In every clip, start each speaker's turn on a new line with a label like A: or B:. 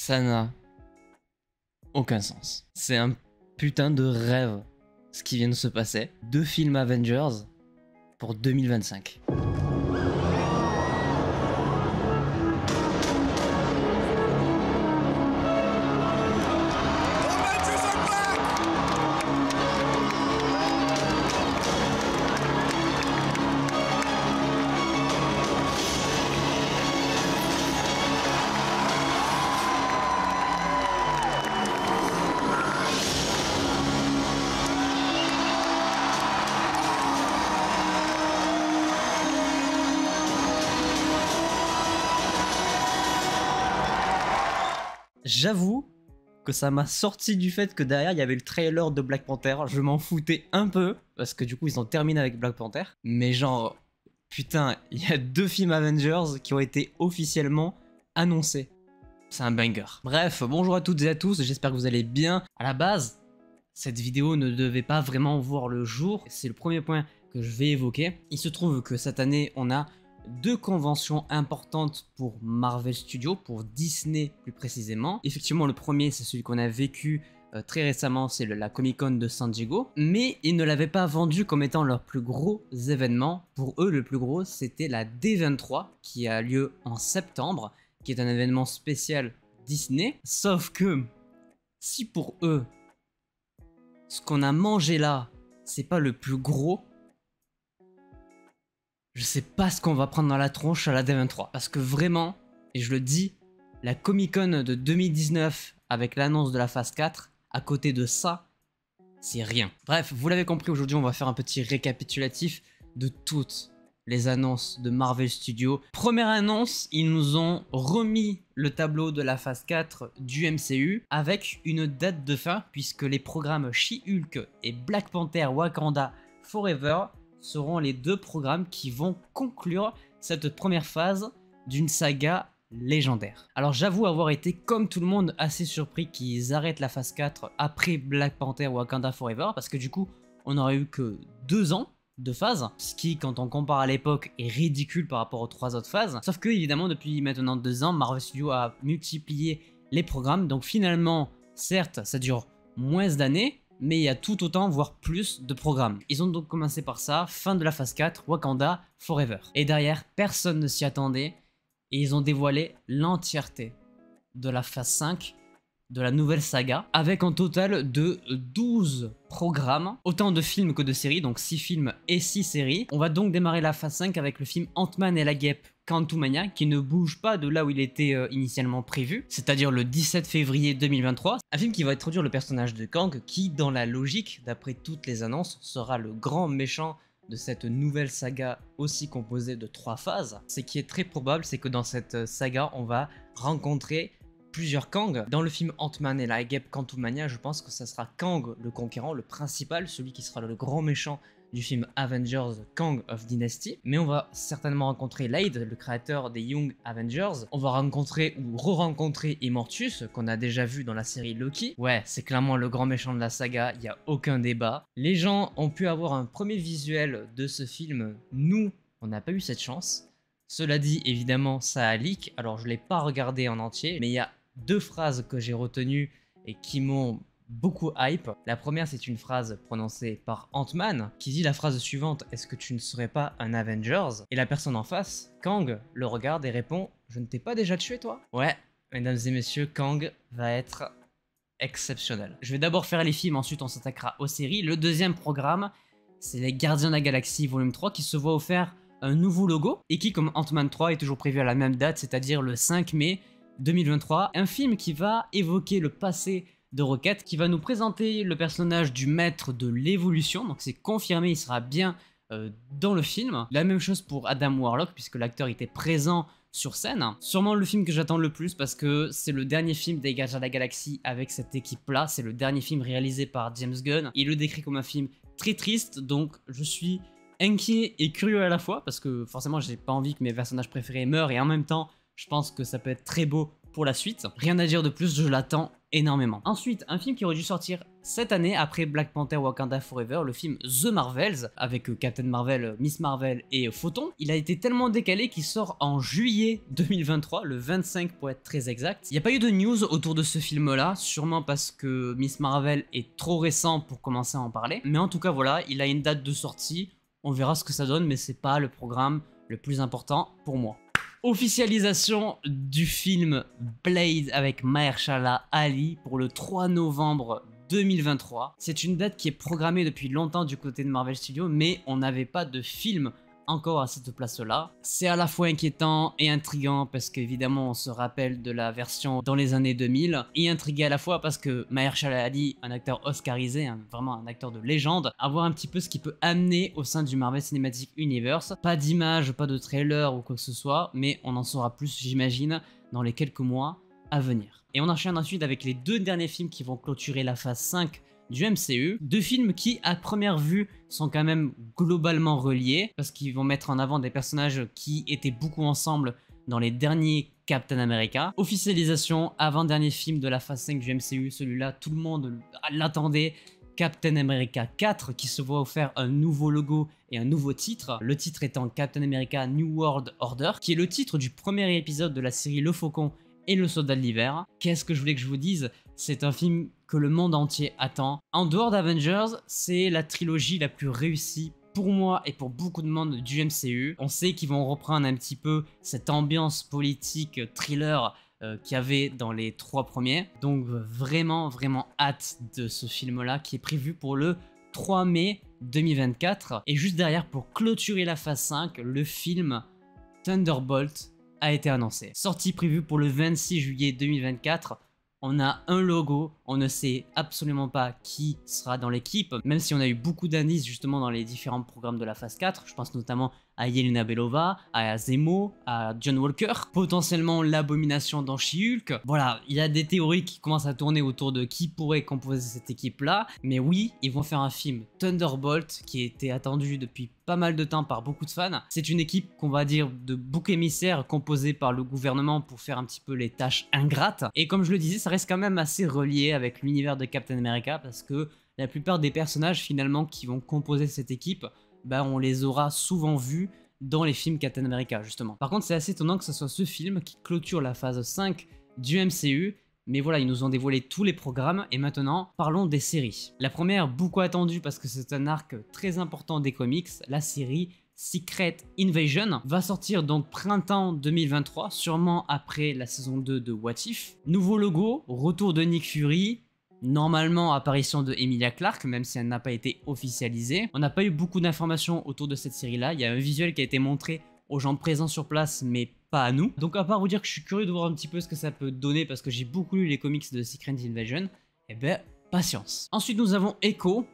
A: Ça n'a aucun sens. C'est un putain de rêve ce qui vient de se passer. 2 films Avengers pour 2025. J'avoue que ça m'a sorti du fait que derrière il y avait le trailer de Black Panther. Je m'en foutais un peu parce que du coup ils ont terminé avec Black Panther. Mais genre, putain, il y a 2 films Avengers qui ont été officiellement annoncés. C'est un banger. Bref, bonjour à toutes et à tous, j'espère que vous allez bien. À la base, cette vidéo ne devait pas vraiment voir le jour. C'est le premier point que je vais évoquer. Il se trouve que cette année, on a 2 conventions importantes pour Marvel Studios, pour Disney plus précisément. Effectivement, le premier, c'est celui qu'on a vécu très récemment, c'est la Comic Con de San Diego. Mais ils ne l'avaient pas vendu comme étant leur plus gros événement. Pour eux, le plus gros, c'était la D23, qui a lieu en septembre, qui est un événement spécial Disney. Sauf que, si pour eux, ce qu'on a mangé là, c'est pas le plus gros, je sais pas ce qu'on va prendre dans la tronche à la D23. Parce que vraiment, et je le dis, la Comic Con de 2019 avec l'annonce de la phase 4, à côté de ça, c'est rien. Bref, vous l'avez compris, aujourd'hui on va faire un petit récapitulatif de toutes les annonces de Marvel Studios. Première annonce, ils nous ont remis le tableau de la phase 4 du MCU avec une date de fin puisque les programmes She-Hulk et Black Panther Wakanda Forever seront les 2 programmes qui vont conclure cette première phase d'une saga légendaire. Alors j'avoue avoir été comme tout le monde assez surpris qu'ils arrêtent la phase 4 après Black Panther Wakanda Forever parce que du coup on n'aurait eu que 2 ans de phase, ce qui quand on compare à l'époque est ridicule par rapport aux 3 autres phases, sauf que évidemment depuis maintenant 2 ans Marvel Studios a multiplié les programmes, donc finalement certes ça dure moins d'années, mais il y a tout autant, voire plus de programmes. Ils ont donc commencé par ça, fin de la phase 4, Wakanda Forever. Et derrière, personne ne s'y attendait, et ils ont dévoilé l'entièreté de la phase 5 de la nouvelle saga, avec un total de 12 programmes, autant de films que de séries, donc 6 films et 6 séries. On va donc démarrer la phase 5 avec le film Ant-Man et la Guêpe Quantumania, qui ne bouge pas de là où il était initialement prévu, c'est-à-dire le 17 février 2023. Un film qui va introduire le personnage de Kang, qui dans la logique, d'après toutes les annonces, sera le grand méchant de cette nouvelle saga aussi composée de 3 phases. Ce qui est très probable, c'est que dans cette saga, on va rencontrer plusieurs Kang. Dans le film Ant-Man et la Guêpe Quantumania, je pense que ça sera Kang le conquérant, le principal, celui qui sera le grand méchant du film Avengers Kang of Dynasty. Mais on va certainement rencontrer Laid, le créateur des Young Avengers. On va rencontrer ou re-rencontrer Immortus, qu'on a déjà vu dans la série Loki. Ouais, c'est clairement le grand méchant de la saga, il n'y a aucun débat. Les gens ont pu avoir un premier visuel de ce film. Nous, on n'a pas eu cette chance. Cela dit, évidemment, ça a leak. Alors, je ne l'ai pas regardé en entier, mais il y a 2 phrases que j'ai retenues et qui m'ont beaucoup hype. La première, c'est une phrase prononcée par Ant-Man qui dit la phrase suivante: est-ce que tu ne serais pas un Avengers? Et la personne en face, Kang, le regarde et répond: je ne t'ai pas déjà tué toi? Ouais, mesdames et messieurs, Kang va être exceptionnel. Je vais d'abord faire les films, ensuite on s'attaquera aux séries. Le deuxième programme, c'est les Gardiens de la Galaxie volume 3 qui se voit offert un nouveau logo et qui, comme Ant-Man 3, est toujours prévu à la même date, c'est-à-dire le 5 mai 2023. Un film qui va évoquer le passé de Rocket, qui va nous présenter le personnage du maître de l'évolution, donc c'est confirmé, il sera bien dans le film. La même chose pour Adam Warlock, puisque l'acteur était présent sur scène. Sûrement le film que j'attends le plus, parce que c'est le dernier film des Gardiens de la Galaxie avec cette équipe-là, c'est le dernier film réalisé par James Gunn. Il le décrit comme un film très triste, donc je suis inquiet et curieux à la fois, parce que forcément j'ai pas envie que mes personnages préférés meurent, et en même temps je pense que ça peut être très beau pour la suite. Rien à dire de plus, je l'attends énormément. Ensuite, un film qui aurait dû sortir cette année après Black Panther Wakanda Forever, le film The Marvels, avec Captain Marvel, Miss Marvel et Photon. Il a été tellement décalé qu'il sort en juillet 2023, le 25 pour être très exact. Il n'y a pas eu de news autour de ce film-là, sûrement parce que Miss Marvel est trop récent pour commencer à en parler. Mais en tout cas, voilà, il a une date de sortie. On verra ce que ça donne, mais c'est pas le programme le plus important pour moi. Officialisation du film Blade avec Mahershala Ali pour le 3 novembre 2023. C'est une date qui est programmée depuis longtemps du côté de Marvel Studios, mais on n'avait pas de film encore à cette place-là. C'est à la fois inquiétant et intriguant parce qu'évidemment on se rappelle de la version dans les années 2000 et intrigué à la fois parce que Mahershala Ali, un acteur oscarisé, vraiment un acteur de légende, à voir un petit peu ce qu'il peut amener au sein du Marvel Cinematic Universe. Pas d'image, pas de trailer ou quoi que ce soit, mais on en saura plus, j'imagine, dans les quelques mois à venir. Et on enchaîne ensuite avec les deux derniers films qui vont clôturer la phase 5 du MCU, deux films qui à première vue sont quand même globalement reliés parce qu'ils vont mettre en avant des personnages qui étaient beaucoup ensemble dans les derniers Captain America. Officialisation, avant-dernier film de la phase 5 du MCU, celui-là tout le monde l'attendait, Captain America 4 qui se voit offert un nouveau logo et un nouveau titre, le titre étant Captain America New World Order, qui est le titre du premier épisode de la série Le Faucon et le Soldat de l'Hiver. Qu'est-ce que je voulais que je vous dise? C'est un film que le monde entier attend. En dehors d'Avengers, c'est la trilogie la plus réussie pour moi et pour beaucoup de monde du MCU. On sait qu'ils vont reprendre un petit peu cette ambiance politique thriller qu'il y avait dans les 3 premiers. Donc vraiment hâte de ce film-là qui est prévu pour le 3 mai 2024. Et juste derrière, pour clôturer la phase 5, le film Thunderbolt a été annoncé. Sortie prévue pour le 26 juillet 2024. On a un logo, on ne sait absolument pas qui sera dans l'équipe, même si on a eu beaucoup d'indices justement dans les différents programmes de la phase 4. Je pense notamment à Yelena Belova, à Zemo, à John Walker, potentiellement l'Abomination dans She-Hulk. Voilà, il y a des théories qui commencent à tourner autour de qui pourrait composer cette équipe-là. Mais oui, ils vont faire un film Thunderbolt qui était attendu depuis pas mal de temps par beaucoup de fans. C'est une équipe qu'on va dire de bouc émissaire composée par le gouvernement pour faire un petit peu les tâches ingrates. Et comme je le disais, ça reste quand même assez relié avec l'univers de Captain America parce que la plupart des personnages finalement qui vont composer cette équipe, on les aura souvent vus dans les films Captain America justement. Par contre, c'est assez étonnant que ce soit ce film qui clôture la phase 5 du MCU. Mais voilà, ils nous ont dévoilé tous les programmes et maintenant, parlons des séries. La première, beaucoup attendue parce que c'est un arc très important des comics, la série Secret Invasion va sortir donc printemps 2023, sûrement après la saison 2 de What If. Nouveau logo, retour de Nick Fury, normalement apparition de Emilia Clarke, même si elle n'a pas été officialisée. On n'a pas eu beaucoup d'informations autour de cette série-là, il y a un visuel qui a été montré aux gens présents sur place, mais pas à nous. Donc à part vous dire que je suis curieux de voir un petit peu ce que ça peut donner parce que j'ai beaucoup lu les comics de Secret Invasion, et patience. Ensuite nous avons Echo,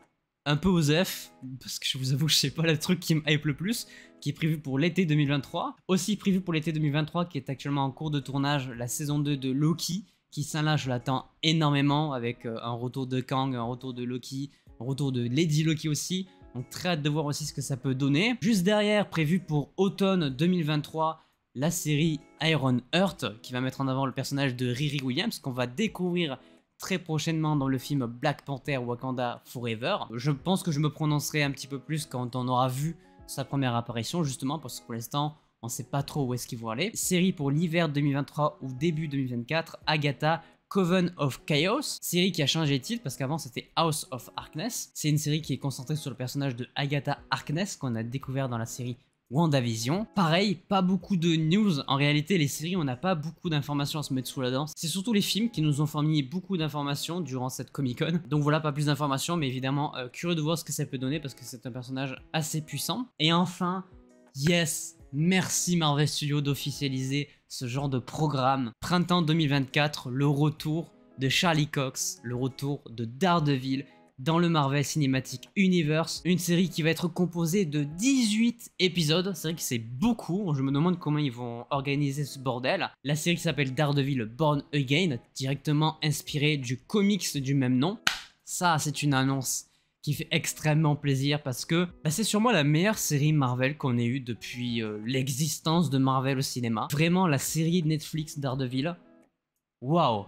A: un peu osef, parce que je vous avoue que je sais pas le truc qui me hype le plus, qui est prévu pour l'été 2023. Aussi prévu pour l'été 2023 qui est actuellement en cours de tournage, la saison 2 de Loki, qui celle-là je l'attends énormément avec un retour de Kang, un retour de Loki, un retour de Lady Loki aussi. Donc très hâte de voir aussi ce que ça peut donner. Juste derrière, prévu pour automne 2023, la série Iron Heart, qui va mettre en avant le personnage de Riri Williams, qu'on va découvrir très prochainement dans le film Black Panther Wakanda Forever. Je pense que je me prononcerai un petit peu plus quand on aura vu sa première apparition, justement, parce que pour l'instant, on ne sait pas trop où est-ce qu'ils vont aller. Série pour l'hiver 2023 ou début 2024, Agatha Coven of Chaos, série qui a changé de titre parce qu'avant c'était House of Harkness. C'est une série qui est concentrée sur le personnage de Agatha Harkness qu'on a découvert dans la série WandaVision. Pareil, pas beaucoup de news. En réalité, les séries, on n'a pas beaucoup d'informations à se mettre sous la dent. C'est surtout les films qui nous ont fourni beaucoup d'informations durant cette Comic-Con. Donc voilà, pas plus d'informations, mais évidemment, curieux de voir ce que ça peut donner parce que c'est un personnage assez puissant. Et enfin, yes, merci Marvel Studios d'officialiser ce genre de programme. Printemps 2024, le retour de Charlie Cox, le retour de Daredevil dans le Marvel Cinematic Universe, une série qui va être composée de 18 épisodes. C'est vrai que c'est beaucoup, je me demande comment ils vont organiser ce bordel. La série s'appelle Daredevil Born Again, directement inspirée du comics du même nom. Ça, c'est une annonce qui fait extrêmement plaisir parce que c'est sûrement la meilleure série Marvel qu'on ait eue depuis l'existence de Marvel au cinéma. Vraiment, la série Netflix Daredevil, waouh!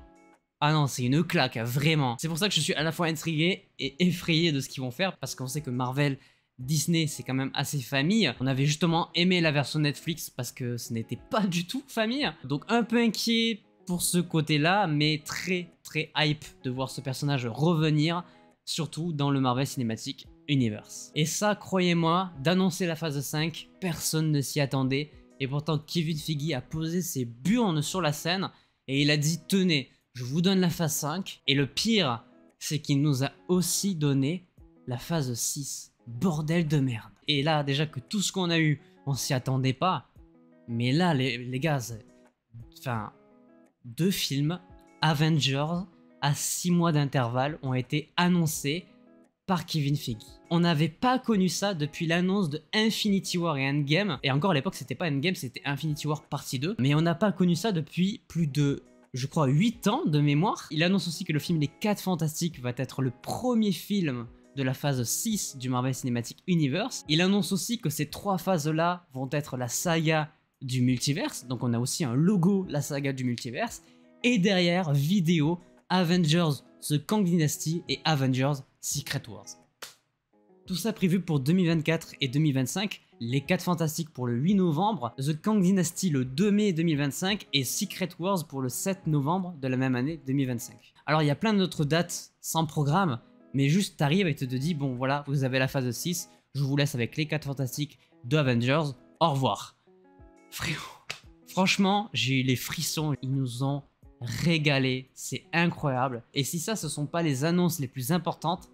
A: Ah non, c'est une claque, vraiment. C'est pour ça que je suis à la fois intrigué et effrayé de ce qu'ils vont faire, parce qu'on sait que Marvel, Disney, c'est quand même assez famille. On avait justement aimé la version Netflix parce que ce n'était pas du tout famille. Donc un peu inquiet pour ce côté-là, mais très très hype de voir ce personnage revenir, surtout dans le Marvel Cinematic Universe. Et ça, croyez-moi, d'annoncer la phase 5, personne ne s'y attendait. Et pourtant, Kevin Feige a posé ses burnes sur la scène et il a dit « Tenez, je vous donne la phase 5. » Et le pire, c'est qu'il nous a aussi donné la phase 6. Bordel de merde. Et là, déjà que tout ce qu'on a eu, on s'y attendait pas. Mais là, les gars, enfin, 2 films Avengers à 6 mois d'intervalle ont été annoncés par Kevin Feige. On n'avait pas connu ça depuis l'annonce de Infinity War et Endgame. Et encore à l'époque, c'était pas Endgame, c'était Infinity War partie 2. Mais on n'a pas connu ça depuis plus de, je crois, 8 ans de mémoire. Il annonce aussi que le film Les 4 Fantastiques va être le premier film de la phase 6 du Marvel Cinematic Universe. Il annonce aussi que ces 3 phases-là vont être la saga du multiverse. Donc on a aussi un logo, la saga du multiverse. Et derrière, vidéo, Avengers The Kang Dynasty et Avengers Secret Wars. Tout ça prévu pour 2024 et 2025, les 4 Fantastiques pour le 8 novembre, The Kang Dynasty le 2 mai 2025 et Secret Wars pour le 7 novembre de la même année 2025. Alors il y a plein d'autres dates sans programme, mais juste t'arrives et te dis bon voilà, vous avez la phase 6, je vous laisse avec les 4 Fantastiques de Avengers, au revoir. Frérot, franchement, j'ai eu les frissons, ils nous ont régalé, c'est incroyable. Et si ça, ce sont pas les annonces les plus importantes,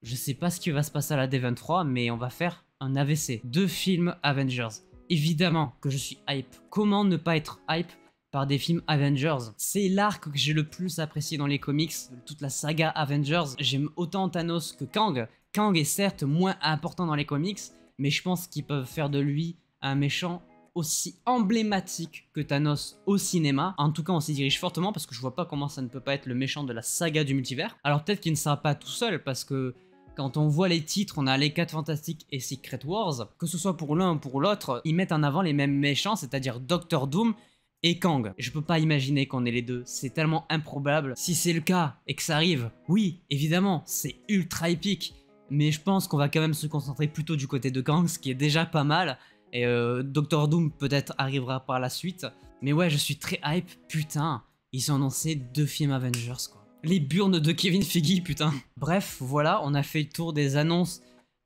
A: je sais pas ce qui va se passer à la D23, mais on va faire un AVC. 2 films Avengers. Évidemment que je suis hype. Comment ne pas être hype par des films Avengers? C'est l'arc que j'ai le plus apprécié dans les comics, toute la saga Avengers. J'aime autant Thanos que Kang. Kang est certes moins important dans les comics, mais je pense qu'ils peuvent faire de lui un méchant aussi emblématique que Thanos au cinéma. En tout cas, on s'y dirige fortement parce que je vois pas comment ça ne peut pas être le méchant de la saga du multivers. Alors peut-être qu'il ne sera pas tout seul parce que quand on voit les titres, on a les 4 Fantastiques et Secret Wars. Que ce soit pour l'un ou pour l'autre, ils mettent en avant les mêmes méchants, c'est-à-dire Doctor Doom et Kang. Je peux pas imaginer qu'on ait les deux, c'est tellement improbable. Si c'est le cas et que ça arrive, oui, évidemment, c'est ultra épique. Mais je pense qu'on va quand même se concentrer plutôt du côté de Kang, ce qui est déjà pas mal. Et Doctor Doom peut-être arrivera par la suite. Mais ouais, je suis très hype. Putain, ils ont annoncé 2 films Avengers, quoi. Les burnes de Kevin Feige, putain. Bref, voilà, on a fait le tour des annonces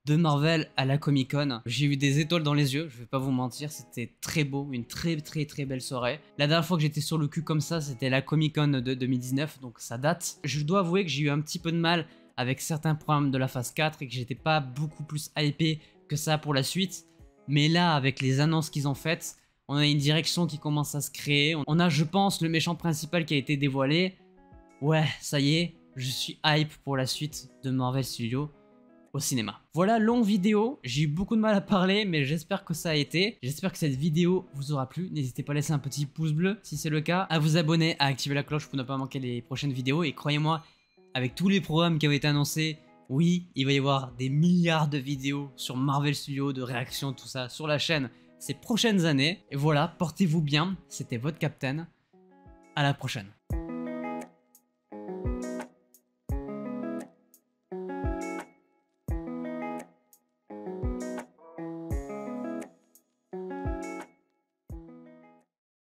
A: de Marvel à la Comic Con. J'ai eu des étoiles dans les yeux, je vais pas vous mentir, c'était très beau, une très belle soirée. La dernière fois que j'étais sur le cul comme ça, c'était la Comic Con de 2019, donc ça date. Je dois avouer que j'ai eu un petit peu de mal avec certains programmes de la phase 4 et que j'étais pas beaucoup plus hypé que ça pour la suite. Mais là, avec les annonces qu'ils ont faites, on a une direction qui commence à se créer. On a, je pense, le méchant principal qui a été dévoilé. Ouais, ça y est, je suis hype pour la suite de Marvel Studios au cinéma. Voilà, longue vidéo. J'ai eu beaucoup de mal à parler, mais j'espère que ça a été. J'espère que cette vidéo vous aura plu. N'hésitez pas à laisser un petit pouce bleu si c'est le cas, à vous abonner, à activer la cloche pour ne pas manquer les prochaines vidéos. Et croyez-moi, avec tous les programmes qui avaient été annoncés, oui, il va y avoir des milliards de vidéos sur Marvel Studios, de réactions, tout ça, sur la chaîne ces prochaines années. Et voilà, portez-vous bien, c'était votre Captain. À la prochaine.